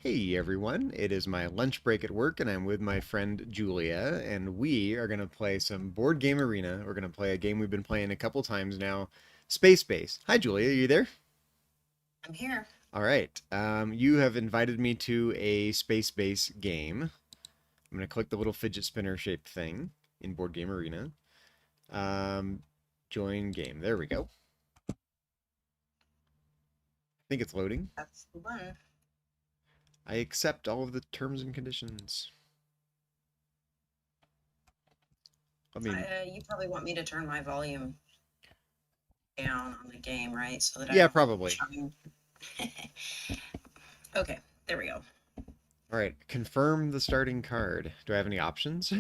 Hey everyone, it is my lunch break at work and I'm with my friend Julia and we are going to play some board game arena. We're going to play a game we've been playing a couple times now, Space Base. Hi Julia, are you there? I'm here. All right. You have invited me to a Space Base game. I'm going to click the little fidget spinner shaped thing in board game arena. Um, Join game. There we go. I think it's loading. That's the one. I accept all of the terms and conditions. I mean, You probably want me to turn my volume down on the game, right? So that I yeah, don't probably. chime. Okay, there we go. All right, confirm the starting card. Do I have any options?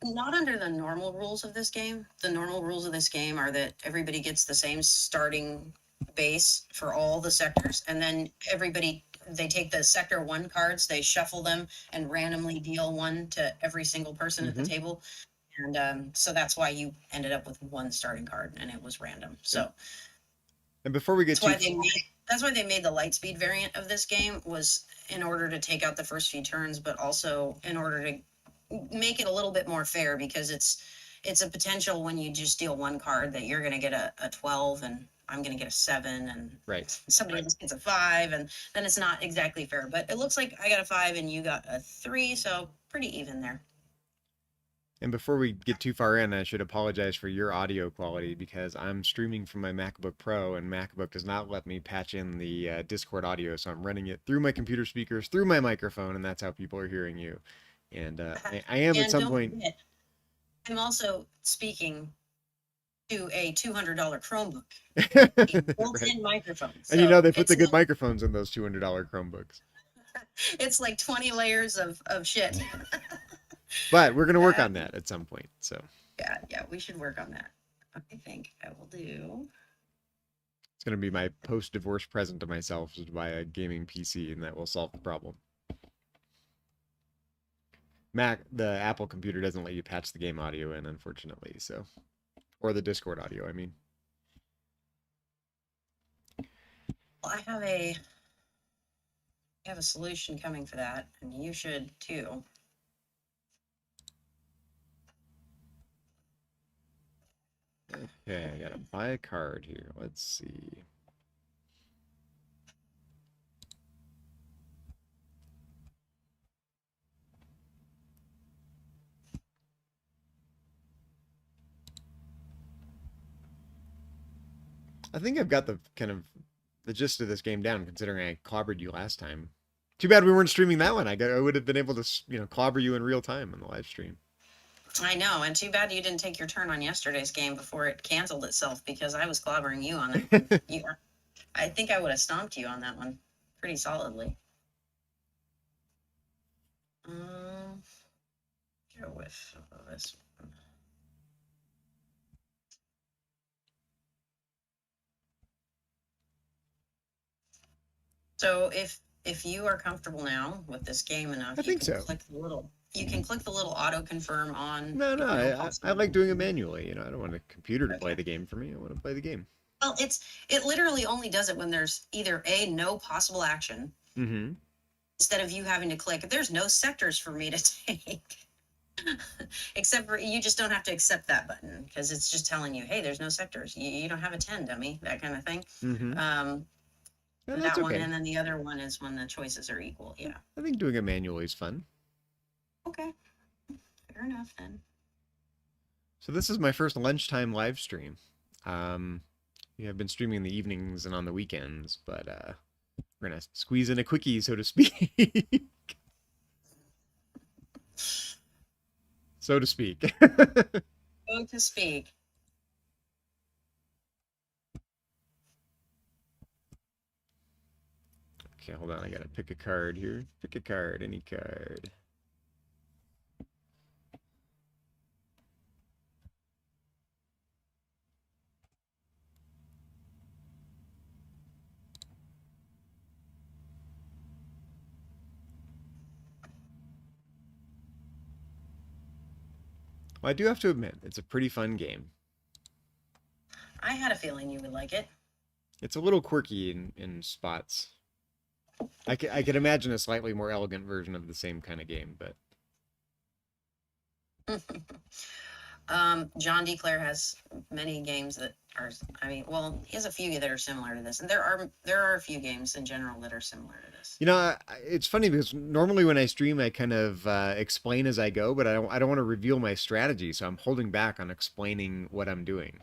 Not under the normal rules of this game. The normal rules of this game are that everybody gets the same starting base for all the sectors, and then they take the sector one cards, they shuffle them, and randomly deal one to every single person at the hmm table. And so that's why you ended up with one starting card, and it was random. And, So and before we get That's too, why they made the light speed variant of this game, was in order to take out the first few turns, but also in order to make it a little bit more fair, because it's a potential when you just deal one card that you're going to get a 12 and I'm going to get a 7 and right. somebody else gets a 5, and then it's not exactly fair. But it looks like I got a 5 and you got a 3, so pretty even there. And before we get too far in, I should apologize for your audio quality because I'm streaming from my MacBook Pro and MacBook does not let me patch in the Discord audio, so I'm running it through my computer speakers, through my microphone, and that's how people are hearing you. And I am at And some don't point. forget, I'm also speaking to a $200 Chromebook, a Right. built-in microphone. And you know So they put the good microphones in those $200 Chromebooks. it's like 20 layers of shit. But we're gonna work Uh, on that at some point. So yeah, we should work on that. I think I will do. it's gonna be my post-divorce present to myself is to buy a gaming PC, and that will solve the problem. The Apple computer doesn't let you patch the game audio in, unfortunately. So, or the Discord audio, I mean. Well, I have a solution coming for that, and you should too. Okay, I gotta buy a card here. Let's see. I think I've got the kind of the gist of this game down, considering I clobbered you last time. Too bad we weren't streaming that one. I would have been able to, clobber you in real time on the live stream. I know, and too bad you didn't take your turn on yesterday's game before it canceled itself, because I was clobbering you on that one. I think I would have stomped you on that one pretty solidly. Um, Go with this one. So if you are comfortable now with this game I enough, think so. you can click the little auto confirm on, No, no, I possible. like doing it manually. I don't want a computer to play Okay. the game for me. I want to play the game. Well, it literally only does it when there's either a no possible action, Mm-hmm. instead of you having to click there's no sectors for me to take. Except for, you just don't have to accept that button, because it's just telling you, hey, there's no sectors. You don't have a 10, dummy, that kind of thing. Mm-hmm. Um, Yeah, that's that one, okay. and then the other one is when the choices are equal. Yeah. I think doing it manually is fun. Okay. Fair enough then. So this is my first lunchtime live stream. Um, yeah, I've been streaming in the evenings and on the weekends, but we're gonna squeeze in a quickie, so to speak. So to speak. So to speak. Okay, hold on. I gotta pick a card here. Pick a card, any card. Well, I do have to admit, it's a pretty fun game. I had a feeling you would like it. It's a little quirky in spots. I could imagine a slightly more elegant version of the same kind of game, but John D. Clare has many games that are, I mean, well, he has a few that are similar to this, and there are a few games in general that are similar to this. you know, it's funny because normally when I stream, I kind of explain as I go, but I don't want to reveal my strategy, so I'm holding back on explaining what I'm doing.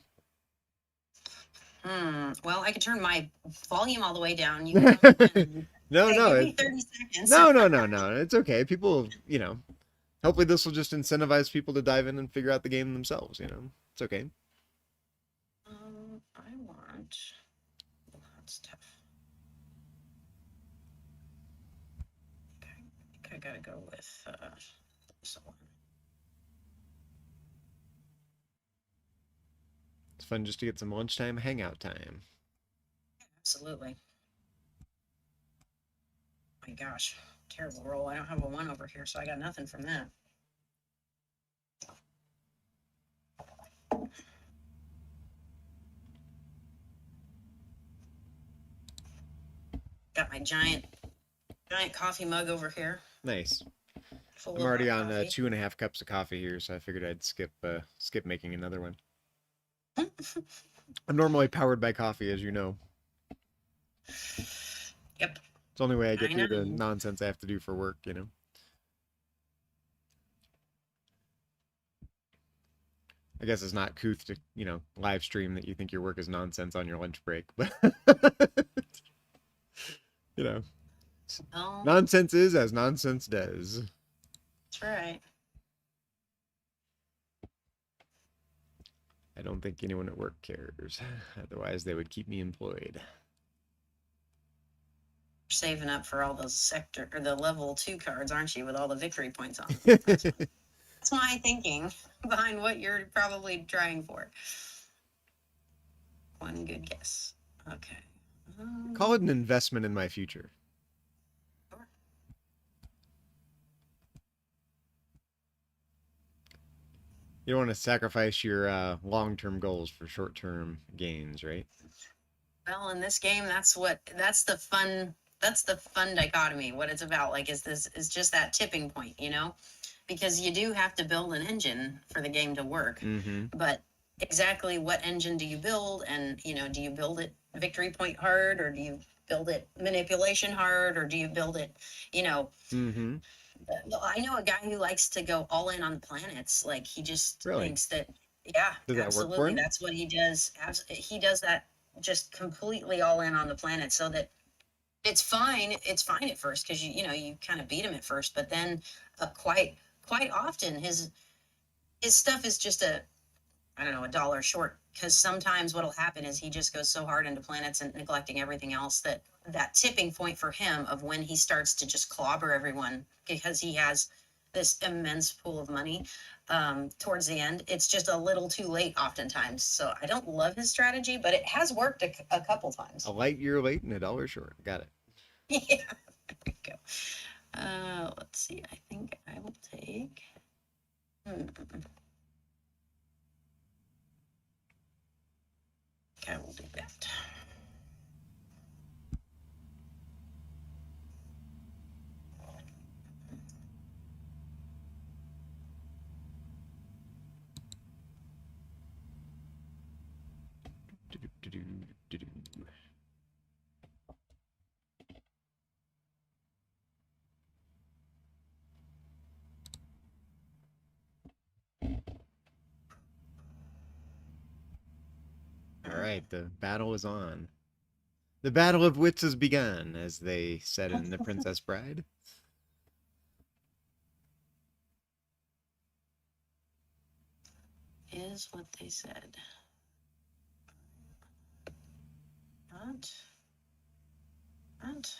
Well, I could turn my volume all the way down. You can tell me when. No, Okay, no, give me 30 seconds. no. It's okay. People, hopefully this will just incentivize people to dive in and figure out the game themselves. It's okay. I want. That's tough. Okay, I think I gotta go with this one. It's fun just to get some lunchtime hangout time. Absolutely. My gosh, terrible roll. I don't have a one over here, so I got nothing from that. Got my giant coffee mug over here, Nice. full I'm of already hot on coffee. 2.5 cups of coffee here, so I figured I'd skip making another one. I'm normally powered by coffee, as you know. Yep, It's the only way I get I through know. the nonsense I have to do for work. I guess it's not couth to, live stream that you think your work is nonsense on your lunch break, but you know, Oh, nonsense is as nonsense does. that's right. I don't think anyone at work cares. Otherwise, they would keep me employed. Saving up for all those sector or the level 2 cards, aren't you? With all the victory points on them. That's my thinking behind what you're probably trying for. One good guess. Okay. Call it an investment in my future. Sure. You don't want to sacrifice your long-term goals for short-term gains, right? Well, in this game, that's the fun dichotomy. What it's about, like, is just that tipping point, because you do have to build an engine for the game to work. Mm-hmm. But exactly what engine do you build, and do you build it victory point hard, or do you build it manipulation hard, or do you build it, you know, Mm-hmm. I know a guy who likes to go all in on the planets. Like, he just Really? thinks that, yeah, Does that work for absolutely. him? That's what he does. He does that, just completely all in on the planet, so that it's fine. It's fine at first because you kind of beat him at first, but then quite often his stuff is just I don't know, a dollar short, because sometimes what'll happen is he just goes so hard into planets and neglecting everything else that that tipping point for him of when he starts to just clobber everyone because he has this immense pool of money, towards the end, it's just a little too late oftentimes. So I don't love his strategy, but it has worked a couple times. A light year late and a dollar short. Got it. Yeah, there we go. Let's see. I think I will take. Hmm, I will do that. All right, the battle is on. The battle of wits has begun, as they said in The Princess Bride. Is what they said. Not. Not.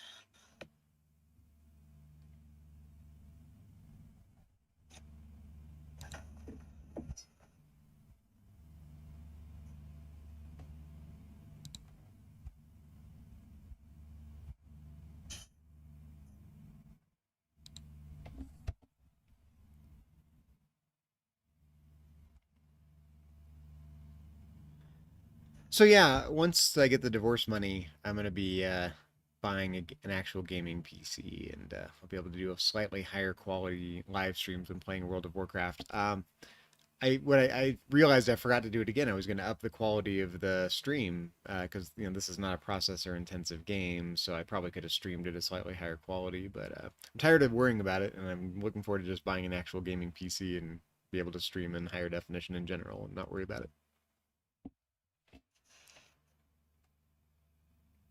So yeah, once I get the divorce money, I'm gonna be buying an actual gaming PC, and I'll be able to do a slightly higher quality live streams when playing World of Warcraft. I realized I forgot to do it again. I was going to up the quality of the stream because this is not a processor intensive game, so I probably could have streamed it at slightly higher quality. But I'm tired of worrying about it, and I'm looking forward to just buying an actual gaming PC and be able to stream in higher definition in general and not worry about it.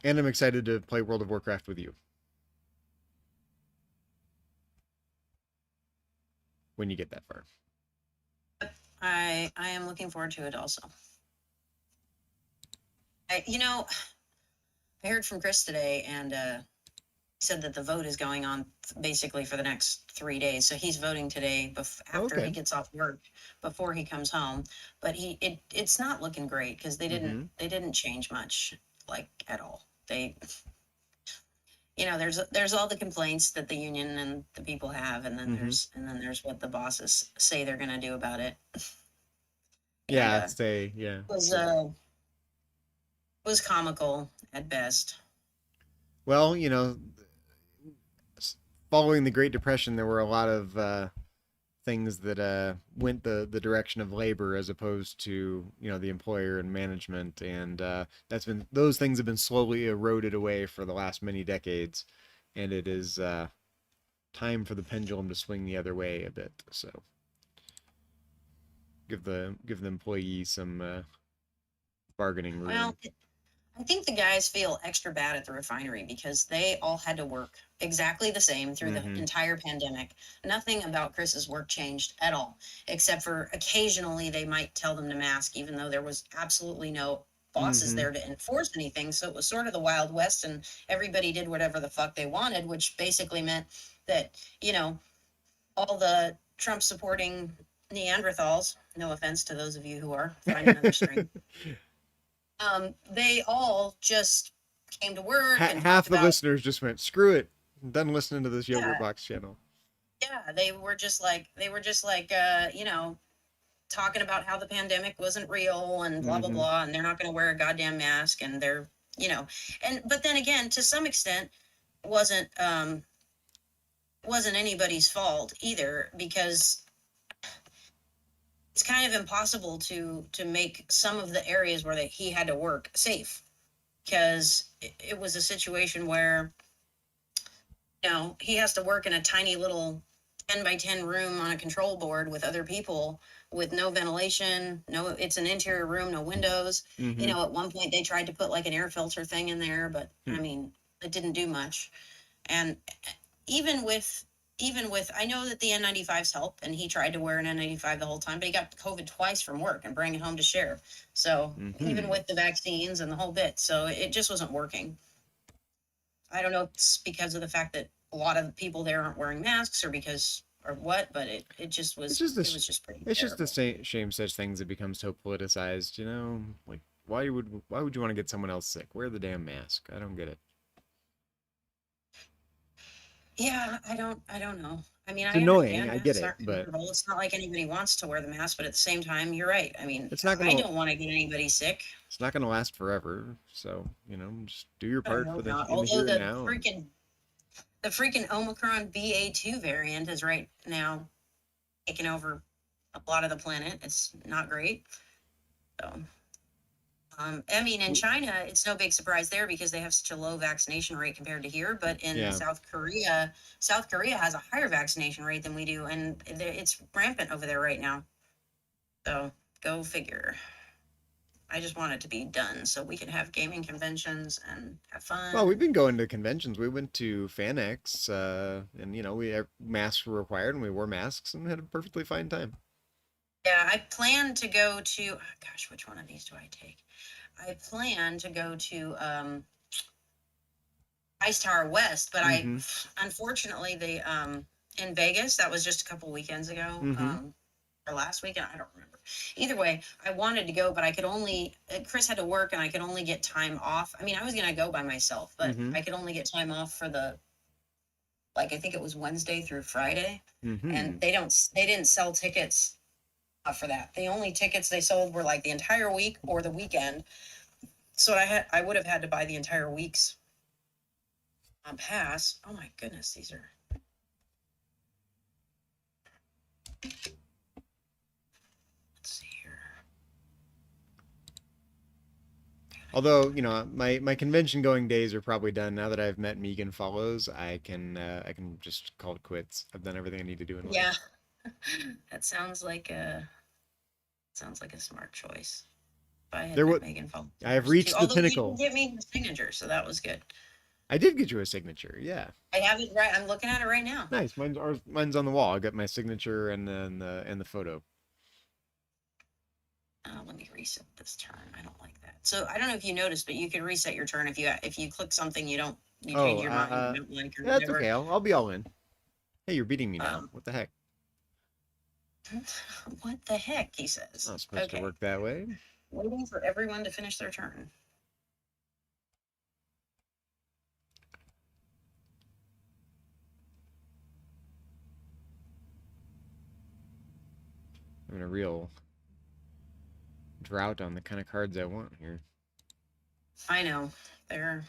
And I'm excited to play World of Warcraft with you when you get that far. I am looking forward to it also. I heard from Chris today, and said that the vote is going on basically for the next 3 days. So he's voting today after he Okay. gets off work, before he comes home. But it's not looking great because Mm-hmm. they didn't change much, like, at all. There's all the complaints that the union and the people have, and then Mm-hmm. there's what the bosses say they're going to do about it. And Yeah, say yeah. was was comical at best. Well, following the Great Depression, there were a lot of things that went the direction of labor as opposed to the employer and management, and those things have been slowly eroded away for the last many decades, and it is time for the pendulum to swing the other way a bit. So give the employee some bargaining room. Well, I think the guys feel extra bad at the refinery because they all had to work exactly the same through the Mm-hmm. entire pandemic. Nothing about Chris's work changed at all, except for occasionally they might tell them to mask, even though there was absolutely no bosses Mm-hmm. there to enforce anything. So it was sort of the Wild West, and everybody did whatever the fuck they wanted, which basically meant that, all the Trump supporting Neanderthals, no offense to those of you who are, find another stream, they all just came to work and Half talked the about, listeners just went, "Screw it, I'm done listening to this yogurt yeah, box channel." yeah, they were just like, talking about how the pandemic wasn't real and blah blah Mm-hmm. blah, and they're not going to wear a goddamn mask, and they're, but then again, to some extent, wasn't um wasn't anybody's fault either, because it's kind of impossible to make some of the areas where he had to work safe, because it was a situation where he has to work in a tiny little 10 by 10 room on a control board with other people, with no ventilation. No, it's an interior room, no windows. Mm-hmm. At one point they tried to put like an air filter thing in there, but Hmm. I mean, it didn't do much. And even with I know that the N95s help, and he tried to wear an N95 the whole time, but he got COVID twice from work and bring it home to share. So even Mm-hmm. with the vaccines and the whole bit, so it just wasn't working. I don't know if it's because of the fact that a lot of the people there aren't wearing masks, or because, or what, but It's just a it was just pretty it's just a terrible. shame such things have become so politicized. Like why would you want to get someone else sick? Wear the damn mask. I don't get it. Yeah, I don't know. I mean, It's I annoying. understand I get masks it, aren't but comfortable. It's not like anybody wants to wear the mask, but at the same time, you're right. I mean, it's not I gonna don't want to get anybody sick. it's not gonna last forever. So just do your I part for hope the not. in the Although here and now. And the freaking Omicron BA2 variant is right now taking over a lot of the planet. It's not great. So, I mean, in China, it's no big surprise there because they have such a low vaccination rate compared to here. But in yeah. South Korea has a higher vaccination rate than we do, and it's rampant over there right now. So go figure. I just want it to be done so we can have gaming conventions and have Well, we've fun. been going to conventions. We went to FanX, and masks were required, and we wore masks and had a perfectly fine time. Yeah, I plan to go to, oh gosh, which one of these do I take? I plan to go to Ice Tower West, but Mm-hmm. unfortunately, in Vegas, that was just a couple weekends ago, Mm-hmm. or last weekend, I don't remember. Either way, I wanted to go, but I could only, Chris had to work, and I could only get time off. I mean, I was going to go by myself, but Mm-hmm. I could only get time off for like, I think it was Wednesday through Friday. Mm-hmm. And they didn't sell tickets for that. The only tickets they sold were like the entire week or the weekend. So I would have had to buy the entire week's. pass. Oh my goodness, these are. Let's see here. Although, my convention going days are probably done now that I've met Megan Follows. I can just call it quits. I've done everything I need to do in life. Yeah, that sounds like a smart choice. If I had There met what Megan I have Fox too. reached the Although you didn't pinnacle. get me the signature, so that was good. I did get you a signature. Yeah. I have it right. I'm looking at it right now. Nice. Mine's on the wall. I got my signature and then the photo. Let me reset this turn. I don't like that. So I don't know if you noticed, but you can reset your turn if you click something you Oh, change your mind, you don't like or yeah, that's whatever. okay. I'll be all in. Hey, you're beating me now. Um, What the heck? what the heck? He says. Not supposed to Okay, work that way. waiting for everyone to finish their turn. I'm in a real drought on the kind of cards I want here. I know they're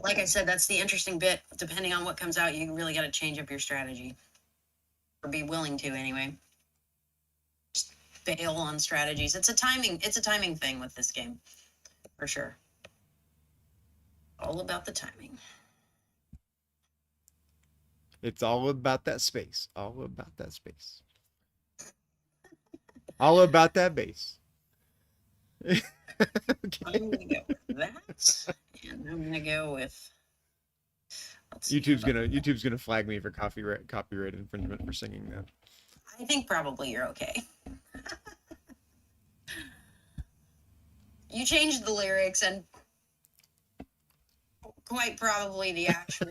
like I said. That's the interesting bit. Depending on what comes out, you really got to change up your strategy, or be willing to anyway. Just bail on strategies. It's a timing. It's a timing thing with this game, for sure. All about the timing. It's all about that space. All about that space. All about that base. Okay. I'm gonna go with that, and I'm gonna go with. Let's see. YouTube's gonna flag me for copyright infringement for singing that. I think probably you're okay. You changed the lyrics and quite probably the actual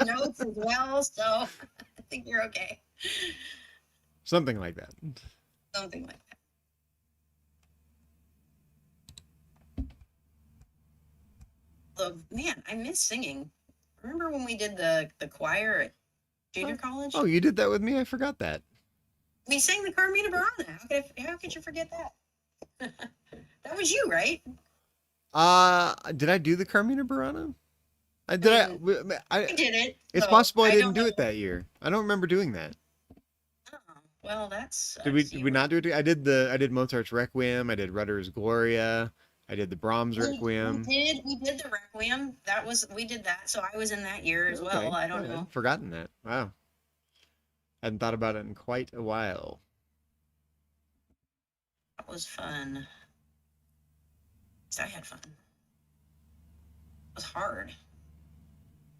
notes as well, so I think you're okay. Something like that. Something like that. So, man, I miss singing. Remember when we did the choir at junior Oh, college? oh, you did that with me? I forgot that. We sang the Carmina Burana. How could you forget that? That was you, right? Did I do the Carmina Burana? I I did I, mean, w- I did it, It's so possible I I didn't don't do know. it that year. I don't remember doing that. Oh, well, that Did we sucks. did we not do it? I did Mozart's Requiem, I did Rudder's Gloria, I did the Brahms We, we Requiem. did we did the Requiem. We did that, so I was in that year as well. Okay. I Oh, don't know. I'd forgotten that. Wow. Hadn't thought about it in quite a while. That was fun. I had fun. It was hard. I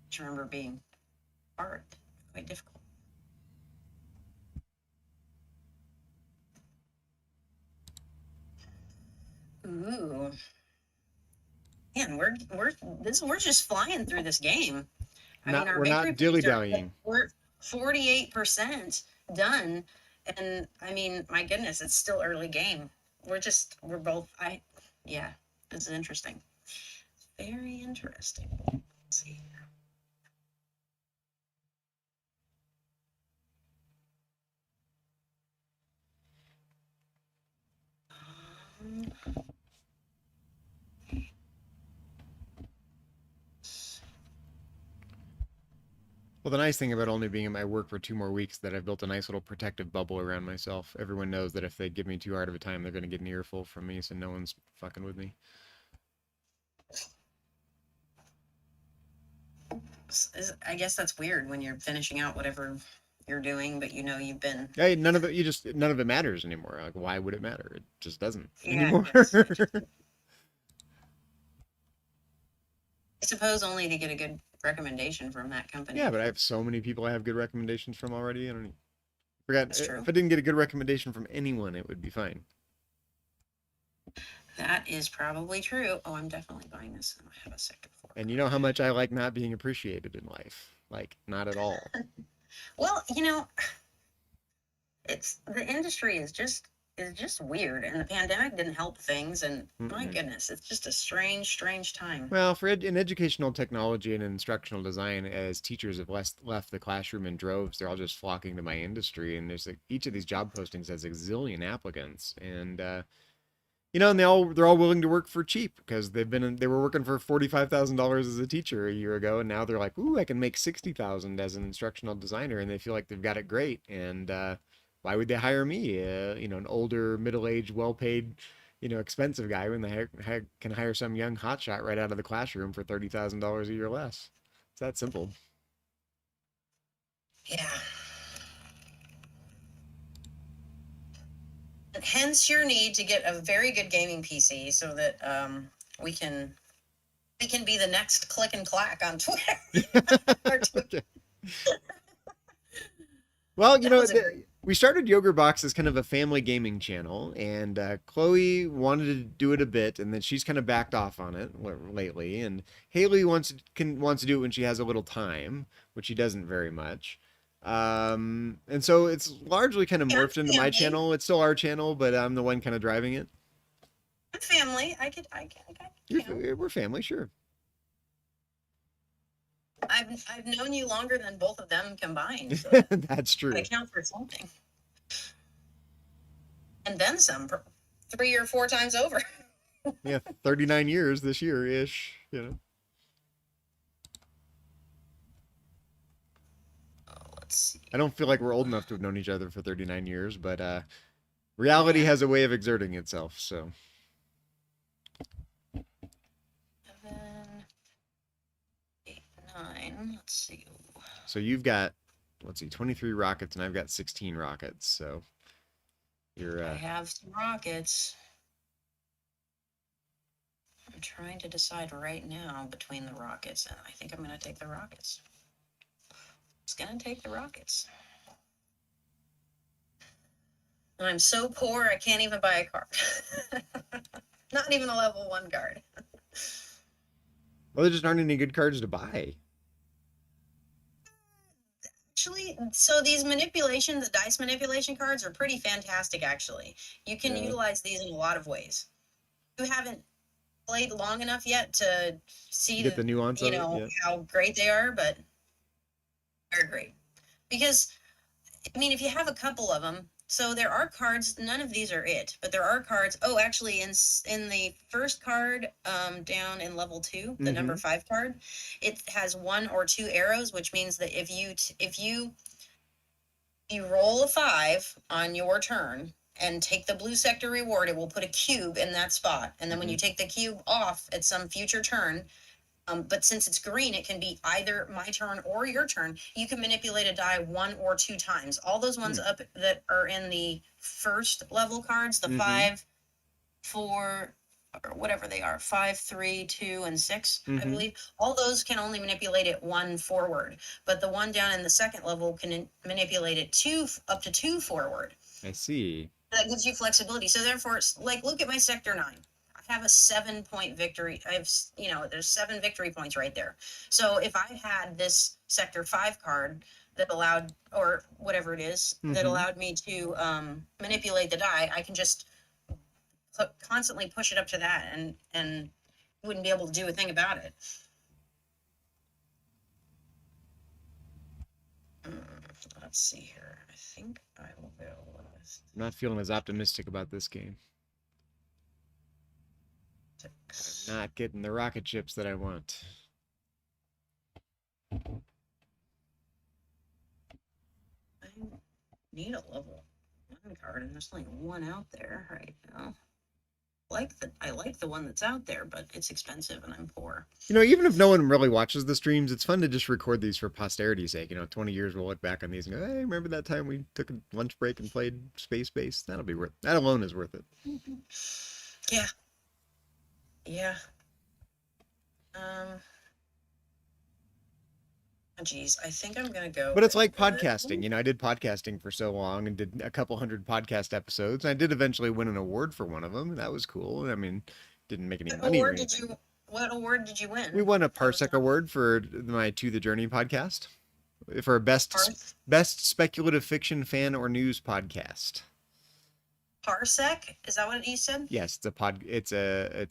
just remember being hard, quite difficult. Ooh, man, we're just flying through this game. I mean, Not our We're victory not points are dilly-dallying. we're 48% done, and I mean, my goodness, it's still early game. We're both. Yeah, it's interesting. Very interesting. Let's see. Um, Well, the nice thing about only being at my work for 2 more weeks is that I've built a nice little protective bubble around myself. Everyone knows that if they give me too hard of a time, they're going to get an earful from me, so no one's fucking with me. I guess that's weird when you're finishing out whatever you're doing, but you know you've been. Hey, none of it matters anymore. Like, why would it matter? It just doesn't Yeah, anymore. I suppose only to get a good recommendation from that Yeah, company. but I have so many people I have good recommendations from already. I don't forgot That's true. if I didn't get a good recommendation from anyone, it would be fine. That is probably true. Oh, I'm definitely buying this. I have a second for And you know how much I like not being appreciated in life. Like, not at all. Well, it's the industry is just weird, and the pandemic didn't help things. And my Mm-mm. goodness, it's just a strange time. Well, in educational technology and instructional design, as teachers have left the classroom in droves, they're all just flocking to my industry. And there's like each of these job postings has a zillion applicants, and You know, and they're all willing to work for cheap because they were working for $45,000 as a teacher a year ago, and now they're like, ooh, I can make 60,000 as an instructional designer, and they feel like they've got it great. And why would they hire me? You know, an older, middle-aged, well-paid, you know, expensive guy when they can hire some young hotshot right out of the classroom for $30,000 a year less. It's that simple. Yeah. And hence your need to get a very good gaming PC so that we can be the next click and clack on Twitter. Okay. Well, you That know, was a great. we started Yogurt Box as kind of a family gaming channel, and Chloe wanted to do it a bit, and then she's kind of backed off on it lately. And Haley wants to do it when she has a little time, which she doesn't very much. And so it's largely kind of Yeah, morphed into my family. channel. It's still our channel, but I'm the one kind of driving it. Family. I could count. We're family, sure. I've known you longer than both of them combined, so That's I true. count for something. And then some, 3 or 4 times over. Yeah, 39 years this year ish, you know. Oh, let's see. I don't feel like we're old enough to have known each other for 39 years, but reality Man, has a way of exerting itself. So 7, 8, 9. Let's see. you've got, let's see, 23 rockets, and I've got 16 rockets. So you're I have some rockets. I'm trying to decide right now between the rockets, and I think I'm going to take the rockets. It's going to take the rockets. And I'm so poor, I can't even buy a card. Not even a level 1 card. well, there just aren't any good cards to buy. Actually, so these manipulation, the dice manipulation cards are pretty fantastic, actually. You can Yeah. utilize these in a lot of ways. You haven't played long enough yet to see Get the the, nuance you of it. know, Yeah. how great they are, but they're great. Because, I mean, if you have a couple of them, so there are cards, none of these are it, but there are cards. Oh, actually, in the first card, down in level 2, the Mm-hmm. number 5 card, it has 1 or 2 arrows, which means that if you roll a 5 on your turn and take the blue sector reward, it will put a cube in that spot. And then when Mm-hmm. you take the cube off at some future turn, but since it's green, it can be either my turn or your turn. You can manipulate a die 1 or 2 times. All those ones up that are in the first level cards, the Mm-hmm. 5, 4, or whatever they are, 5, 3, 2, and 6, I Mm-hmm. believe. All those can only manipulate it 1 forward, but the one down in the second level can manipulate it 2 up to 2 forward. I see. That gives you flexibility. So therefore, it's like, look at my sector 9. I have a 7-point victory. There's 7 victory points right there. So if I had this sector 5 card that allowed, or whatever it is, that Mm-hmm. allowed me to manipulate the die, I can just constantly push it up to that, and wouldn't be able to do a thing about it. Let's see here. I think I will go with I'm not feeling as optimistic about this game. I'm 6. not getting the rocket chips that I want. I need a level 1 card, and there's only one out there right now. I like the one that's out there, but it's expensive and I'm poor. You know, even if no one really watches the streams, it's fun to just record these for posterity's sake. You know, 20 years we'll look back on these and go, hey, remember that time we took a lunch break and played Space Base? That alone is worth it. Yeah. Yeah. Um, geez, I think I'm gonna go But it's with like podcasting. You know, I did podcasting for so long and did a couple hundred podcast episodes. And I did eventually win an award for one of them. And that was cool. I mean, didn't make any what money or award did anything. you what award did you We win? won a What was Parsec that? award for my To the Journey podcast for best speculative fiction fan or news podcast. Parsec? Is that what you said? Yes, it's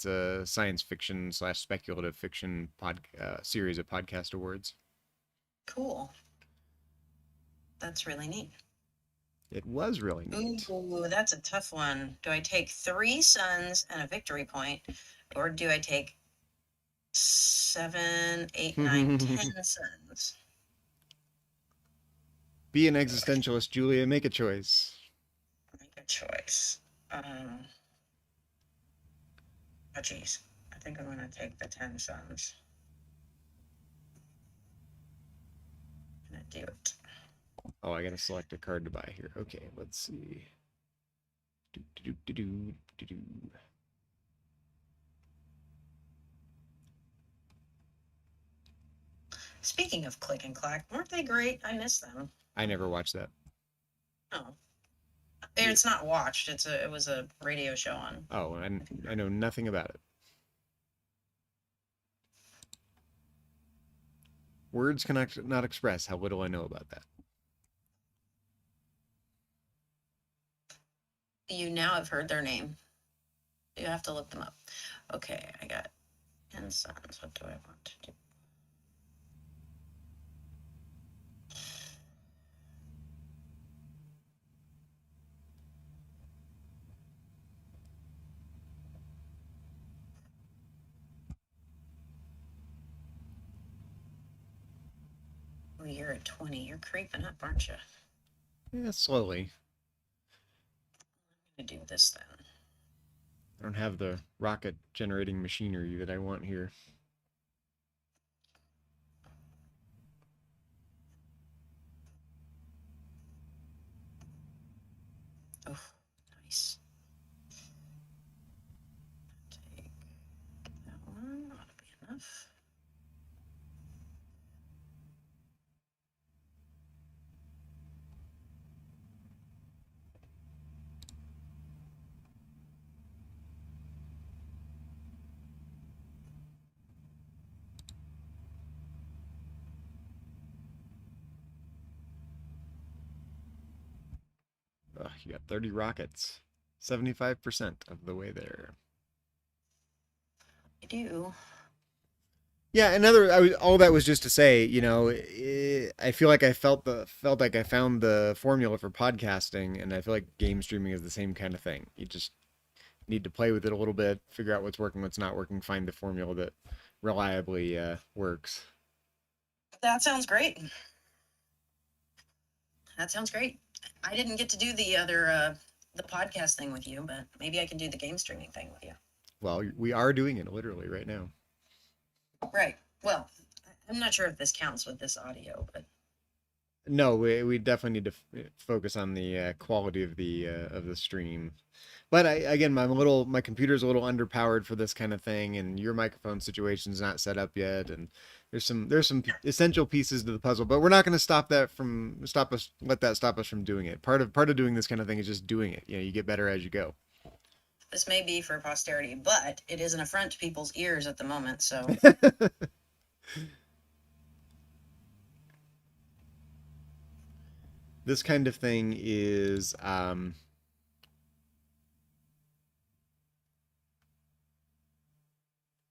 a science fiction slash speculative fiction series of podcast awards. Cool. That's really neat. It was really neat. Ooh, that's a tough one. Do I take 3 suns and a victory point, or do I take 7, 8, 9, 10 suns? Be an existentialist, Julia. Make a choice. Make a choice. Oh, geez. I think I'm going to take the 10 suns. I'm going to do it. Oh, I gotta select a card to buy here. Okay, let's see. Do, do, do, do, do, do. Speaking of Click and Clack, weren't they great? I miss them. I never watched that. Oh, it's not watched. It was a radio show on. Oh, and I know nothing about it. Words cannot not express how little I know about that. You now have heard their name. You have to look them up. Okay, I got 10 suns. What do I want to do? Oh, you're at 20. You're creeping up, aren't you? Yeah, slowly. I'm gonna do this then. I don't have the rocket generating machinery that I want here. Oh, nice. Take that one. Ought to be enough. Ugh, you got 30 rockets. 75% of the way there. I do. Yeah, all that was just to say, I feel like I felt like I found the formula for podcasting, and I feel like game streaming is the same kind of thing. You just need to play with it a little bit, figure out what's working, what's not working, find the formula that reliably works. That sounds great. That sounds great. I didn't get to do the podcast thing with you, but maybe I can do the game streaming thing with you. Well, we are doing it literally right now. Right. Well, I'm not sure if this counts with this audio, but No, we definitely need to focus on the quality of the stream. But again, my computer's a little underpowered for this kind of thing, and your microphone situation's not set up yet, and there's some essential pieces to the puzzle. But we're not going to let that stop us from doing it. Part of doing this kind of thing is just doing it. You get better as you go. this may be for posterity, but it is an affront to people's ears at the moment, so This kind of thing is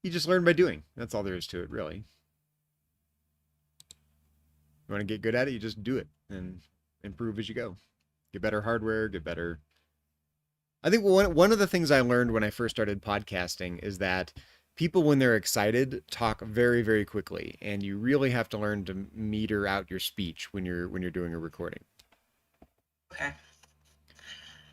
you just learn by doing. That's all there is to it, really. You want to get good at it, you just do it and improve as you go. Get better hardware, get better. I think one of the things I learned when I first started podcasting is that people, when they're excited, talk very, very quickly, and you really have to learn to meter out your speech when you're doing a recording. okay.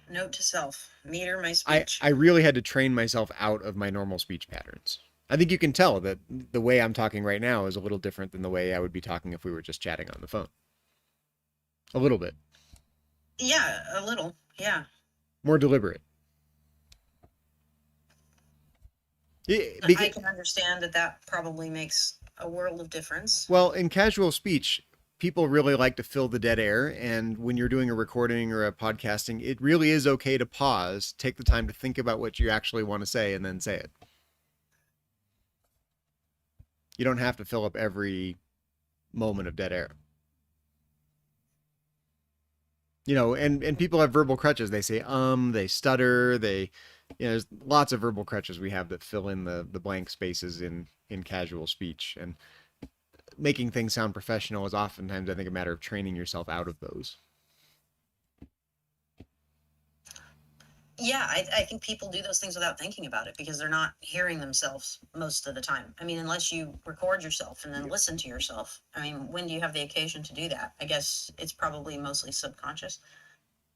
Note to self: meter my I speech. I really had to train myself out of my normal speech patterns. I think you can tell that the way I'm talking right now is a little different than the way I would be talking if we were just chatting on the phone. A little bit Yeah, a little. Yeah. more deliberate. I can understand that probably makes a world of difference. Well, in casual speech, people really like to fill the dead air, and when you're doing a recording or a podcasting, it really is okay to pause, take the time to think about what you actually want to say, and then say it. You don't have to fill up every moment of dead air. And people have verbal crutches. They say they stutter, there's lots of verbal crutches we have that fill in the blank spaces in casual speech, and making things sound professional is oftentimes, I think, a matter of training yourself out of those. Yeah, I think people do those things without thinking about it because they're not hearing themselves most of the time. I mean, unless you record yourself and then listen to yourself. I mean, when do you have the occasion to do that? I guess it's probably mostly subconscious.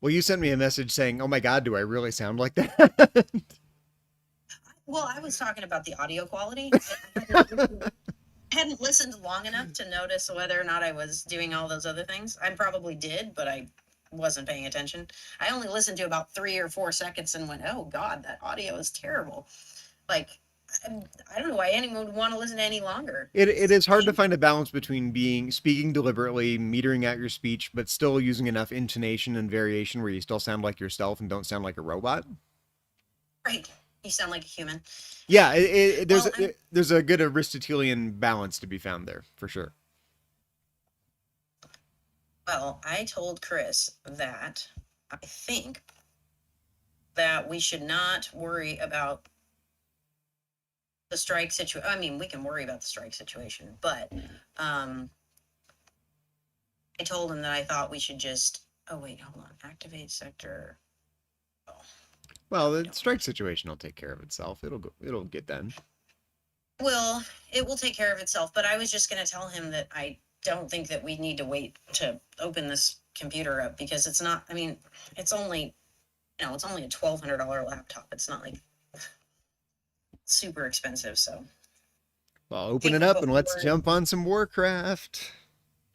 Well, you sent me a message saying, "Oh my God, do I really sound like that?" Well, I was talking about the audio quality. I hadn't listened long enough to notice whether or not I was doing all those other things. I probably did, but I wasn't paying attention. I only listened to about 3 or 4 seconds and went, "Oh God, that audio is terrible." Like, I don't know why anyone would want to listen any longer. It It's is hard to painful. find a balance between being speaking deliberately, metering out your speech, but still using enough intonation and variation where you still sound like yourself and don't sound like a robot. Right. You sound like a human. Yeah, Well, I'm there's a good Aristotelian balance to be found there for sure. well, I told Chris that I think that we should not worry about the strike situation. I mean, we can worry about the strike situation, but um, I told him that I thought we should just. Oh wait, hold on. Activate sector. Oh, Well, no, we the don't. strike situation will take care of itself. It'll get done. Well, it will take care of itself. But I was just going to tell him that I don't think that we need to wait to open this computer up because it's not. I mean, it's only it's only a $1,200 laptop. It's not like super expensive. So Well, open he it can up put and let's Word. jump on some Warcraft.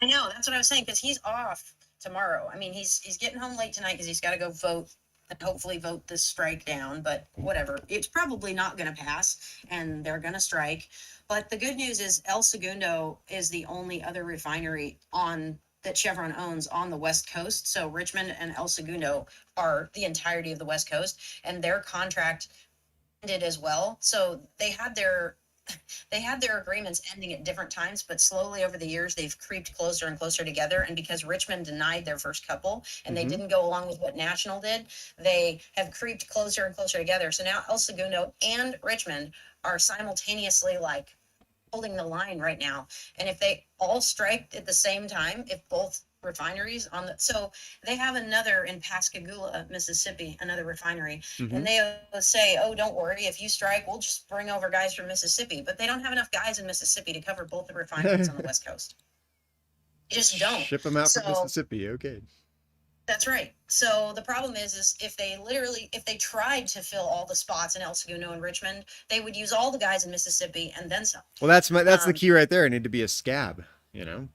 I know that's what I was saying because he's off tomorrow. I mean, he's getting home late tonight because he's got to go vote and hopefully vote this strike down. But whatever, it's probably not going to pass, and they're going to strike. But the good news is El Segundo is the only other refinery on that Chevron owns on the West Coast. So Richmond and El Segundo are the entirety of the West Coast, and their contract ended as well. So they had their agreements ending at different times, but slowly over the years, they've creeped closer and closer together. And because Richmond denied their first couple and they Hmm. didn't go along with what National did, they have creeped closer and closer together. So now El Segundo and Richmond are simultaneously like holding the line right now. And if they all strike at the same time, if both refineries on the so they have another in Pascagoula, Mississippi, another refinery, Hmm. and they say, "Oh, don't worry, if you strike, we'll just bring over guys from Mississippi." But they don't have enough guys in Mississippi to cover both the refineries on the West Coast. They just don't. Ship them out from So Mississippi. Okay. that's right. So the problem is if they tried to fill all the spots in El Segundo and Richmond, they would use all the guys in Mississippi and then some. Well, that's the Um, key right there. I need to be a scab. You know.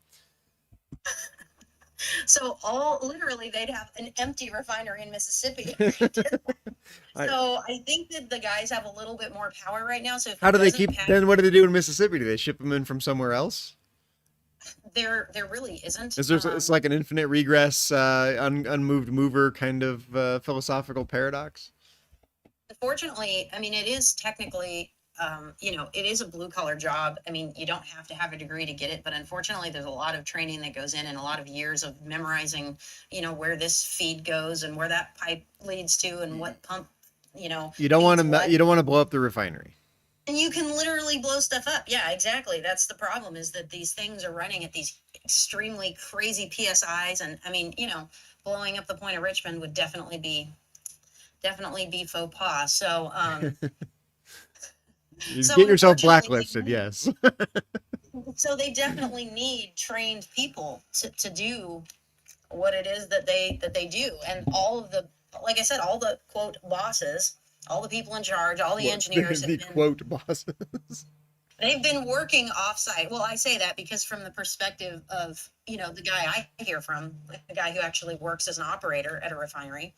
So all literally they'd have an empty refinery in Mississippi. I, So I think that the guys have a little bit more power right now. So if how he do they doesn't keep? pass, Then what do they do in Mississippi? Do they ship them in from somewhere else? there really isn't. Is there? It's like an infinite regress, unmoved mover kind of philosophical paradox. Unfortunately, I mean it is technically it is a blue collar job. I mean, you don't have to have a degree to get it, but unfortunately, there's a lot of training that goes in and a lot of years of memorizing, where this feed goes and where that pipe leads to and what pump, feeds what. You don't want to blow up the refinery. And you can literally blow stuff up. Yeah, exactly. That's the problem is that these things are running at these extremely crazy PSIs. And I mean, blowing up the Point of Richmond would definitely be faux pas. So, You so get yourself unfortunately, blacklisted. Yes. they definitely need trained people to do what it is that they do. And all of the, like I said, all the quote bosses, all the people in charge, all the What engineers have the been quote bosses? they've been working offsite. Well, I say that because from the perspective of, the guy I hear from, the guy who actually works as an operator at a refinery,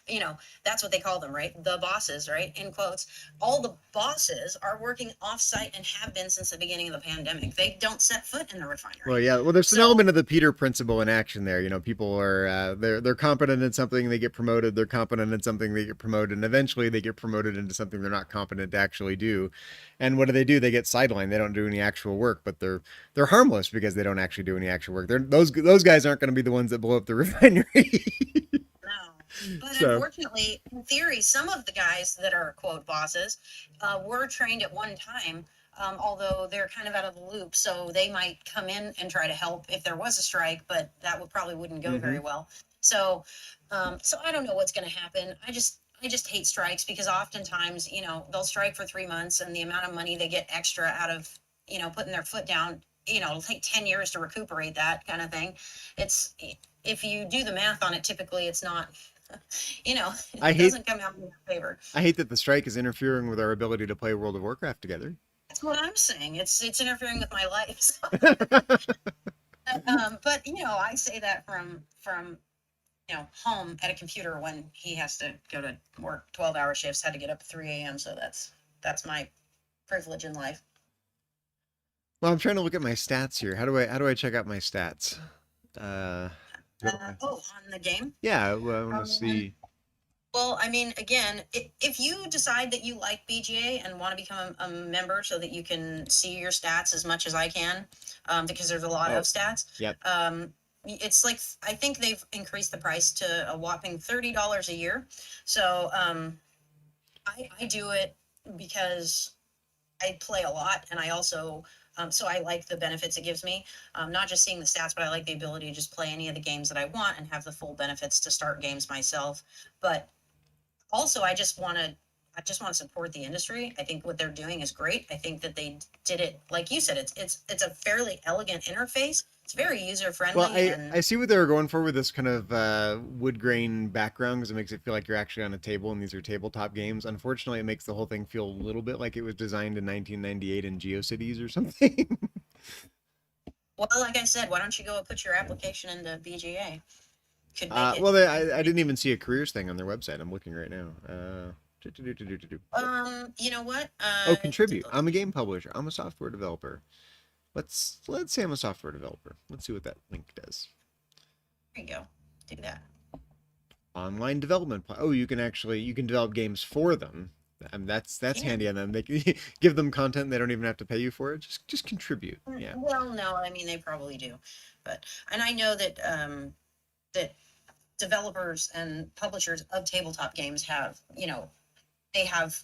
you know, that's what they call them, right? The bosses, right? In quotes. All the bosses are working offsite and have been since the beginning of the pandemic. They don't set foot in the Well, refinery. yeah. Well, there's an So element of the Peter principle in action there. You know, people are they're competent in something, they get promoted. They're competent in something, they get promoted, and eventually they get promoted into something they're not competent to actually do. And what do? They get sidelined. They don't do any actual work, but they're harmless because they don't actually do any actual work. Those guys aren't going to be the ones that blow up the refinery. no. But So. unfortunately, in theory, some of the guys that are quote bosses were trained at one time, although they're kind of out of the loop. So they might come in and try to help if there was a strike, but that probably wouldn't go Hmm. very well. So, so I don't know what's going to happen. I just hate strikes because oftentimes, they'll strike for 3 months and the amount of money they get extra out of, putting their foot down, it'll take 10 years to recuperate that kind of thing. It's, if you do the math on it, typically it's not, I it hate doesn't come out in your favor. I hate that the strike is interfering with our ability to play World of Warcraft together. That's what I'm saying. It's interfering with my life. So, but I say that from home at a computer when he has to go to work 12-hour shifts, had to get up at 3 a.m. So that's my privilege in life. Well, I'm trying to look at my stats here. How do I check out my stats? Go to On the game. yeah, well, I want to Um, see. well, I mean, again, if you decide that you like BGA and want to become a member so that you can see your stats as much as I can, because there's a lot of Oh, stats. yep. It's like, I think they've increased the price to a whopping $30 a year. So I do it because I play a lot, and I also so I like the benefits it gives me. Not just seeing the stats, but I like the ability to just play any of the games that I want and have the full benefits to start games myself. But also, I just want to support the industry. I think what they're doing is great. I think that they did it like you said. It's a fairly elegant interface. It's very user Well, friendly, I and see what they were going for with this kind of wood grain background because it makes it feel like you're actually on a table and these are tabletop games. Unfortunately, it makes the whole thing feel a little bit like it was designed in 1998 in GeoCities or something. well, like I said, why don't you go and put your application into BGA? Could make it. Well, I didn't even see a careers thing on their website. I'm looking right now. Do. You know what? Oh, contribute. I'm a game publisher. I'm a software developer. Let's say I'm a software developer. Let's see what that link does. There you go. Do that. Online development. Oh, you can develop games for them. That's Yeah. handy on them. They can give them content. They don't even have to pay you for it. Just contribute. Yeah. Well, no, I mean they probably do, but and I know that developers and publishers of tabletop games have, they have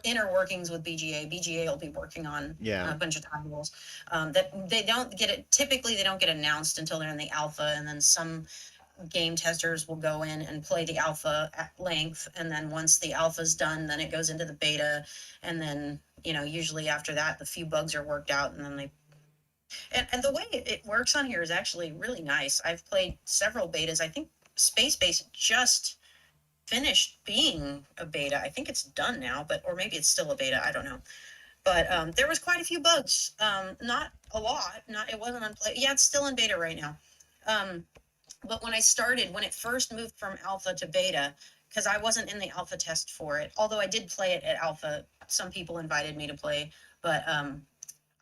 inner workings with BGA. BGA will be working on Yeah. a bunch of titles that they don't get it. Typically, they don't get announced until they're in the alpha, and then some game testers will go in and play the alpha at length, and then once the alpha's done, then it goes into the beta, and then usually after that, the few bugs are worked out, and then they and the way it works on here is actually really nice. I've played several betas. I think Space Base just finished being a beta. I think it's done now, but or maybe it's still a beta. I don't know. But there was quite a few bugs. Not a lot. Not it wasn't unplayed. Yeah, it's still in beta right now. Um, but when it first moved from alpha to beta, because I wasn't in the alpha test for it, although I did play it at alpha. Some people invited me to play, but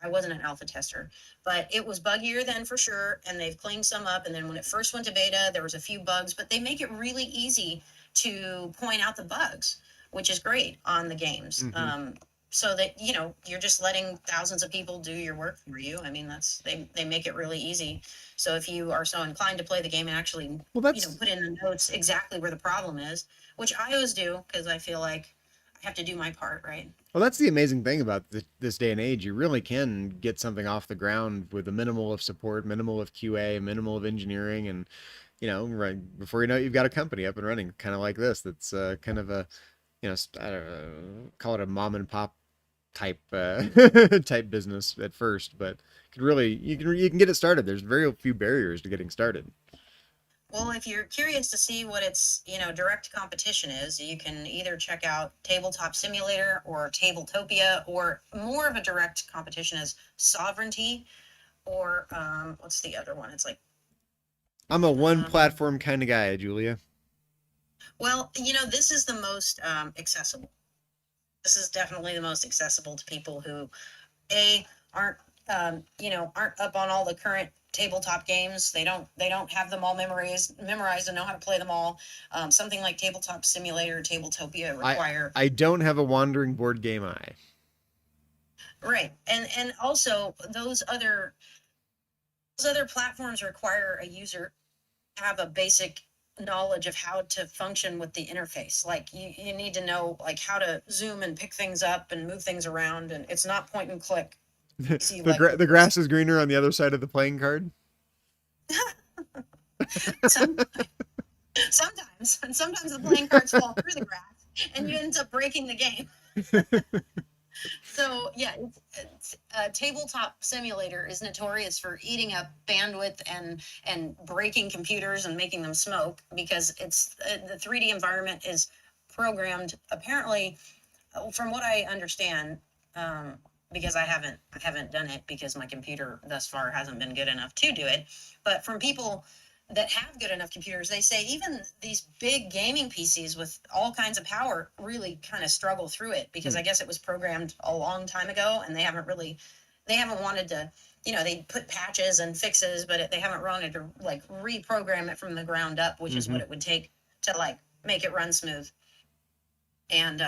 I wasn't an alpha tester, but it was buggier then for sure. And they've cleaned some up. And then when it first went to beta, there was a few bugs, but they make it really easy to point out the bugs, which is great on the games. Hmm. So that, you're just letting thousands of people do your work for you. I mean, they make it really easy. So if you are so inclined to play the game and actually, Well, that's put in the notes exactly where the problem is, which I always do because I feel like I have to do my part, right? Well, that's the amazing thing about this day and age. You really can get something off the ground with a minimal of support, minimal of QA, minimal of engineering, and right before you know it, you've got a company up and running, kind of like this. That's kind of a, I don't know, call it a mom and pop type type business at first, but could really you can get it started. There's very few barriers to getting started. Well, if you're curious to see what its, direct competition is, you can either check out Tabletop Simulator or Tabletopia, or more of a direct competition is Sovereignty, or what's the other one? It's like, I'm a one um, platform kind of guy, Julia. well, this is the most accessible. This is definitely the most accessible to people who a aren't aren't up on all the current tabletop games. They don't have them all memorized and know how to play them all. Something like Tabletop Simulator or Tabletopia I require, I don't have a wandering board game eye. right, and also those other platforms require a user to have a basic knowledge of how to function with the interface. Like you need to know like how to zoom and pick things up and move things around, and it's not point and click easy like The yours. grass is greener on the other side of the playing card. Some, sometimes, and sometimes the playing cards fall through the grass. and you end up breaking the game. So yeah, tabletop simulator is notorious for eating up bandwidth and breaking computers and making them smoke because it's the 3D environment is programmed apparently, from what I understand, um, because I haven't done it because my computer thus far hasn't been good enough to do it. But from people that have good enough computers, they say even these big gaming PCs with all kinds of power really kind of struggle through it because Hmm. I guess it was programmed a long time ago and they haven't wanted to, they put patches and fixes, but they haven't wanted to like reprogram it from the ground up, which is Hmm. what it would take to like make it run smooth. And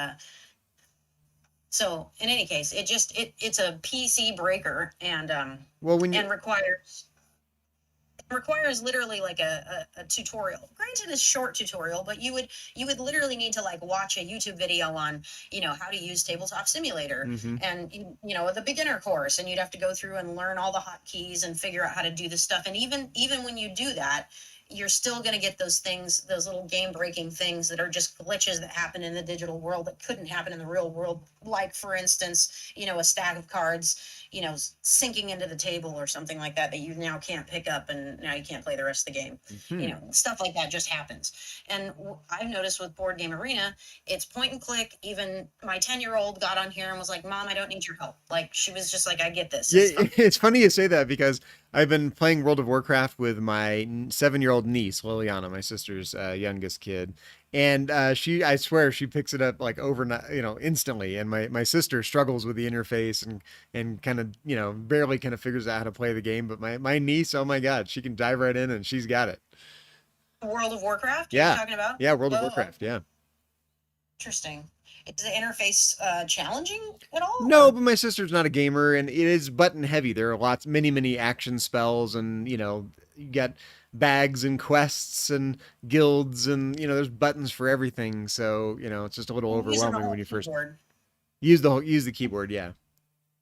so in any case, it's a PC breaker Well, when you and requires literally like a tutorial. Granted, a short tutorial, but you would literally need to like watch a YouTube video on how to use Tabletop Simulator hmm. and the beginner course, and you'd have to go through and learn all the hotkeys and figure out how to do this stuff. And even when you do that, you're still going to get those things, those little game breaking things that are just glitches that happen in the digital world that couldn't happen in the real world. Like, for instance, a stack of cards, sinking into the table or something like that you now can't pick up and now you can't play the rest of the game. Hmm. Stuff like that just happens. And I've noticed with Board Game Arena, it's point and click. Even my 10-year-old got on here and was like, Mom, I don't need your help. Like, she was just like, I get this. Yeah, It's fine. it's funny you say that because I've been playing World of Warcraft with my 7-year-old niece, Liliana, my sister's youngest kid. And I swear, she picks it up like overnight, instantly. And my sister struggles with the interface and kind of, barely kind of figures out how to play the game. But my niece, oh my God, she can dive right in and she's got it. World of Warcraft, are you Yeah. talking about? Yeah. World of Oh, Warcraft. Yeah. interesting. Is the interface challenging at all, No, or? but my sister's not a gamer, and it is button heavy. There are many action spells, and you got bags and quests and guilds, and there's buttons for everything. So it's just a little I'm using the overwhelming when whole you first keyboard. use the keyboard. Yeah.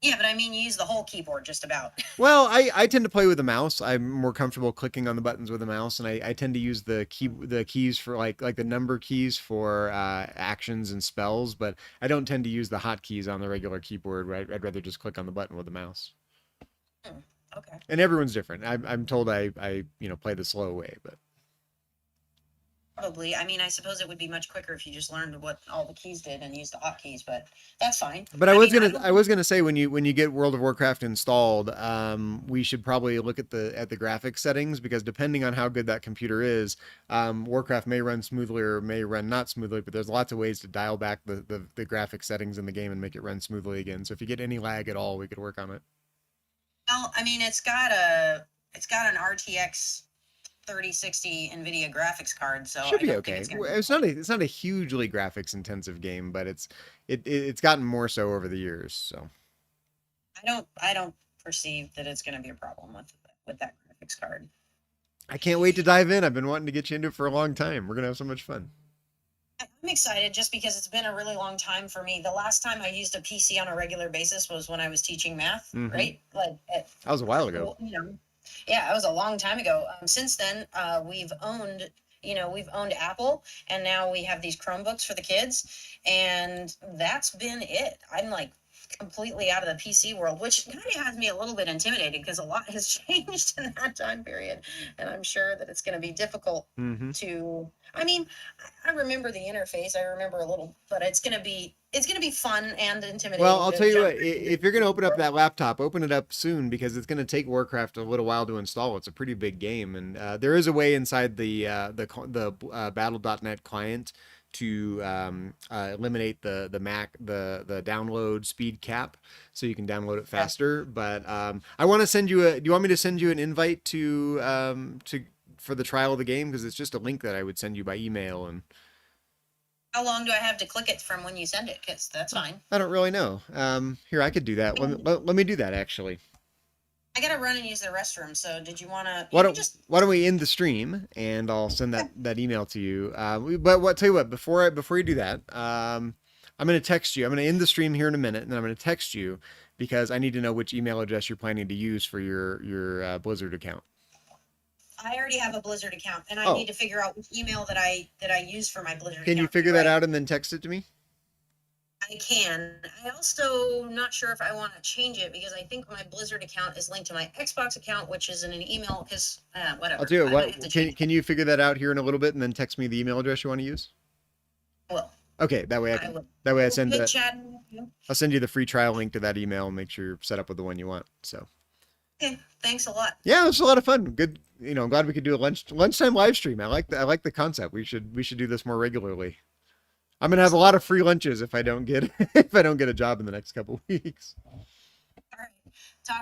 Yeah, but I mean, you use the whole keyboard just about. Well, I tend to play with a mouse. I'm more comfortable clicking on the buttons with a mouse, and I tend to use the keys for like the number keys for actions and spells, but I don't tend to use the hotkeys on the regular keyboard. Right? I'd rather just click on the button with the mouse. Hmm, okay. And everyone's different. I'm told I play the slow way, but Probably. I mean, I suppose it would be much quicker if you just learned what all the keys did and used the hotkeys, but that's fine. I I was mean, I gonna don't. I was gonna say when you get World of Warcraft installed, we should probably look at the graphics settings because depending on how good that computer is, Warcraft may run smoothly or may run not smoothly. But there's lots of ways to dial back the graphic settings in the game and make it run smoothly again. So if you get any lag at all, we could work on it. Well, I mean, it's got an RTX 3060 NVIDIA graphics card, so Should I be don't think okay. it's going to be a problem. It's not a hugely graphics intensive game, but it's gotten more so over the years. So. I don't perceive that it's going to be a problem with that graphics card. I can't wait to dive in. I've been wanting to get you into it for a long time. We're gonna have so much fun. I'm excited just because it's been a really long time for me. The last time I used a PC on a regular basis was when I was teaching math, Hmm. right? Like at That was a while ago. school, Yeah, it was a long time ago. Since then, we've owned Apple, and now we have these Chromebooks for the kids, and that's been it. I'm like completely out of the PC world, which kind of has me a little bit intimidated because a lot has changed in that time period, and I'm sure that it's going to be difficult Hmm. to. I mean, I remember the interface. I remember a little, but it's gonna be fun and Well, intimidating I'll to tell you jump what. into If you're the gonna open up world. that laptop, open it up soon because it's gonna take Warcraft a little while to install. It's a pretty big game, and there is a way inside the Battle.net client to eliminate the Mac the download speed cap, so you can download it Yeah. faster. But I want to send you a. Do you want me to send you an invite to for the trial of the game because it's just a link that I would send you by email and. How long do I have to click it from when you send it? Because that's fine. I don't really know. Here, I could do that. Let me do that actually. I gotta run and use the restroom. So did you wanna? Why You can don't just. why don't we end the stream and I'll send Yeah. that email to you. But tell you what before you do that, I'm gonna text you. I'm gonna end the stream here in a minute, and then I'm gonna text you because I need to know which email address you're planning to use for your Blizzard account. I already have a Blizzard account, and I Oh, need to figure out which email that I use for my Blizzard can you account. figure Do that out and then text it to me? I can. I also not sure if I want to change it because I think my Blizzard account is linked to my Xbox account, which is in an email. Because I'll whatever, do it. I might What have to can change can you figure that out here in a little bit and then text me the email address you want to use? it. Well, Okay, that way I I can will. that way I send Good that chatting with you. I'll send you the free trial link to that email and make sure you're set up with the one you want. So Okay, thanks a lot. yeah, it was a lot of fun. Good, I'm glad we could do a lunchtime live stream. I like the concept. We should do this more regularly. I'm gonna have a lot of free lunches if I don't get if I don't get a job in the next couple weeks. All right. Talk